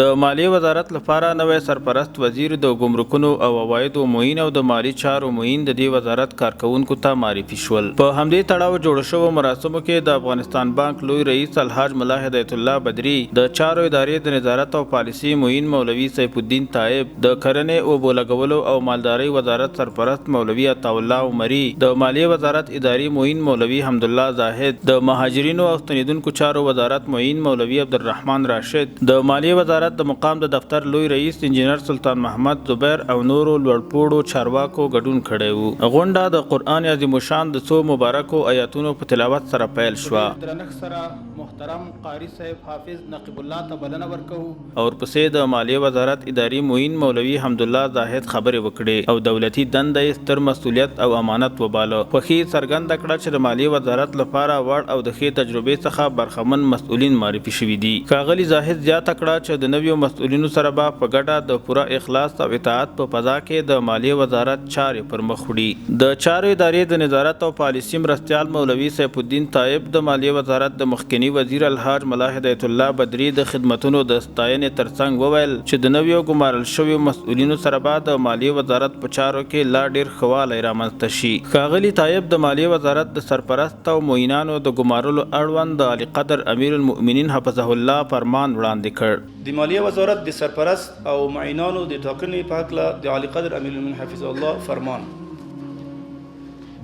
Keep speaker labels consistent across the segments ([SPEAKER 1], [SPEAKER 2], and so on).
[SPEAKER 1] د مالیې وزارت لپاره نوی سرپرست وزیر د ګمرکونو او عوایدو معین او د مالی چارو معین د دې وزارت کارکونکو ته معرفي شول. په همدې تړاو جوړ شوو مراسمو کې د افغانستان بانک لوی رئیس الحاج ملا هدایت الله بدری، د چارو ادارې د نظارت او پالیسي معین مولوي سیف الدین طایب، د کرنې او بولګولو او مالدارۍ وزارت سرپرست مولوي عطا الله عمري، د مالیې وزارت اداري معین مولوي حمدالله زاهد، د مهاجرینو او ستنیدونکو چارو وزارت معین مولوي عبدالرحمن راشد، د مالیې وزارت د مقام د دفتر لوی رئیس انجینر سلطان محمد زبیر او نورو لوړپوړو چارواکو ګډون کړی و. غونډه د قرآن عظیم الشان د څو مبارکو آیاتونو په تلاوت سره پیل شوه.
[SPEAKER 2] درنښت سره محترم قاری صاحب حافظ نقیب الله ته بلنه ورکوو.
[SPEAKER 1] اور پسې د مالیې وزارت اداري معین مولوي حمدالله زاهد خبرې وکړې او دولتي دنده یې ستر مسؤلیت او امانت وباله. خوښي څرګنده کړه چې د مالیې وزارت لپاره وړ او د ښې تجربې څخه برخمن مسؤلین معرفي شوي دي. ښاغلي زاهد زیاته کړه چې د نویو مسؤلینو سره به په ګډه د پوره اخلاص او اطاعت په فضا کې د مالیې وزارت چارې پر مخ وړي. د چارو ادارې د نظارت او پالیسي مرستیال مولوي سیف الدین طایب د مالیې وزارت د مخکنی وزیر الحاج ملا هدایت الله بدری د خدمتونو د ستاینې ترڅنګ وویل چې د نویو ګمارل شویو مسؤلینو سره به د مالیې وزارت په چارو کې لا ډیر ښه والی رامنځته شي. ښاغلي طایب د مالیې وزارت د سرپرست او معینانو د ګمارلو اړوند د علی قدر امیر المؤمنین حفظه الله فرمان وړاندې کړ.
[SPEAKER 3] د مالیې وزارت د سرپرست او معینانو د ټاکنې په هکله د علی قدر امیر المؤمنین حفظه الله فرمان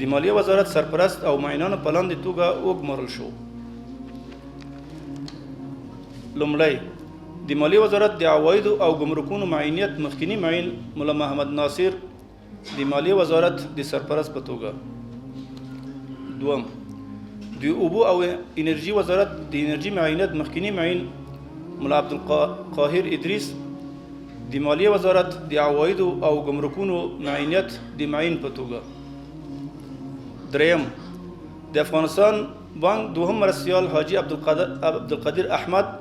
[SPEAKER 3] د مالیې وزارت سرپرست او معینانو په لاندې توګه وګمارل شو. لومړی د مالیې وزارت د عوایدو او ګمرکونو معینیت مخکنی معین مولا محمد ناصر د مالیې وزارت د سرپرست په توګه. دوم د اوبو او انرژي وزارت د انرژي معینیت مخکنی معین مولا عبدالقاهر ادریس د مالیې وزارت د عوایدو او ګمرکونو معینیت د معین په توګه. دریم د افغانستان بانک دوهم مرستیال حاجی عبدالقادر احمد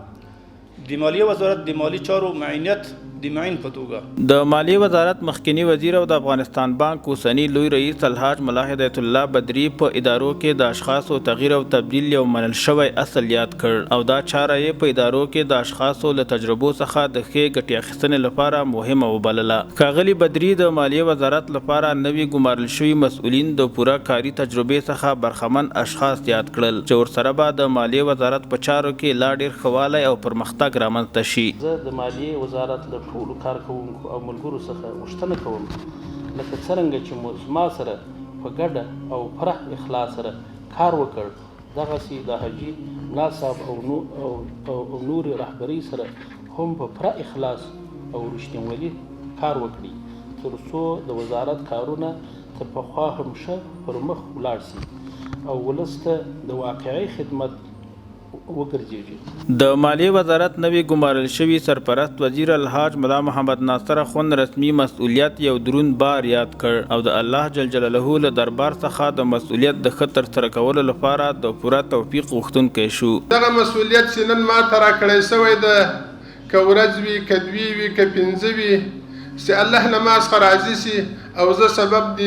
[SPEAKER 3] د مالیې وزارت د مالی چارو معینیت د معین په توګه.
[SPEAKER 1] د مالیې وزارت مخکنی وزیر او د افغانستان بانک اوسنی لوی رئیس الحاج ملا هدایت الله بدری په ادارو کې د اشخاصو تغییر او تبدیل یو منل شوی اصل یاد کړ او دا چاره یې په ادارو کې د اشخاصو له تجربو څخه د ښې ګټې اخیستنې لپاره مهمه وبلله. ښاغلي بدری د مالیې وزارت لپاره نوي ګمارل شوي مسؤلین د پوره کاري تجربې څخه برخمن اشخاص یاد کړل چې ورسره به د مالیې وزارت په چارو کې لا ډیر ښه والی او پرمختګ رامنځته شي.
[SPEAKER 4] زه د مالیې وزارت له ټولو کارکوونکو او ملګرو څخه غوښتنه کوم لکه څرنګه چې زما سره په ګډه او پراخ اخلاص سره کار وکړ، دغسې د حاجي ملا صاحب او نور رهبرۍ سره هم په پوره اخلاص او رښتینولي کار وکړي تر څو د وزارت کارونه تر پخوا هم ښه پر مخ ولاړ سي او ولس ته د واقعي خدمت وګرځېږي.
[SPEAKER 1] د مالیې وزارت نوی ګمارل شوي سرپرست وزیر الحاج ملا محمد ناصر اخوند رسمي مسؤلیت یو دروند بار یاد کړ او د الله جل جلاله له دربار څخه د مسؤلیت د ښه ترسره کولو لپاره د پوره توفیق غوښتونکی شو.
[SPEAKER 5] دغه مسؤلیت چې نن ما ته راکړی شوی ده، که ورځ وي، که دوی وي، که پنځه وي، چې الله له ما څخه راضي سي او زه سبب د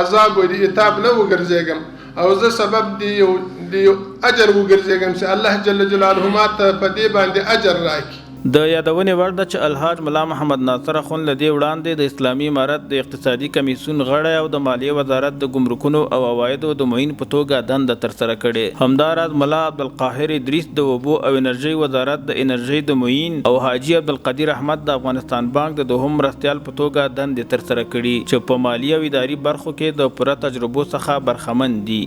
[SPEAKER 5] عذاب او د عتاب نه وګرځېږم او زه سبب د یو اجر وګرځېږم چې الله جل جلاله ما ته په دې باندې اجر راکړي.
[SPEAKER 1] د یادونې وړ ده چې الحاج ملا محمد ناصر اخوند له دې وړاندې د اسلامي امارت د اقتصادي کمیسیون غړی او د مالیې وزارت د ګمرکونو او عوایدو د معین په توګه دنده ترسره کړې. همداراز ملا عبدالقاهر ادریس د اوبو او انرژۍ وزارت د انرژۍ د معین او حاجي عبدالقدیر احمد د افغانستان بانک د دوهم مرستیال په توګه دندې ترسره کړي چې په مالي او اداري برخو کې د پوره تجربو څخه برخمن دي.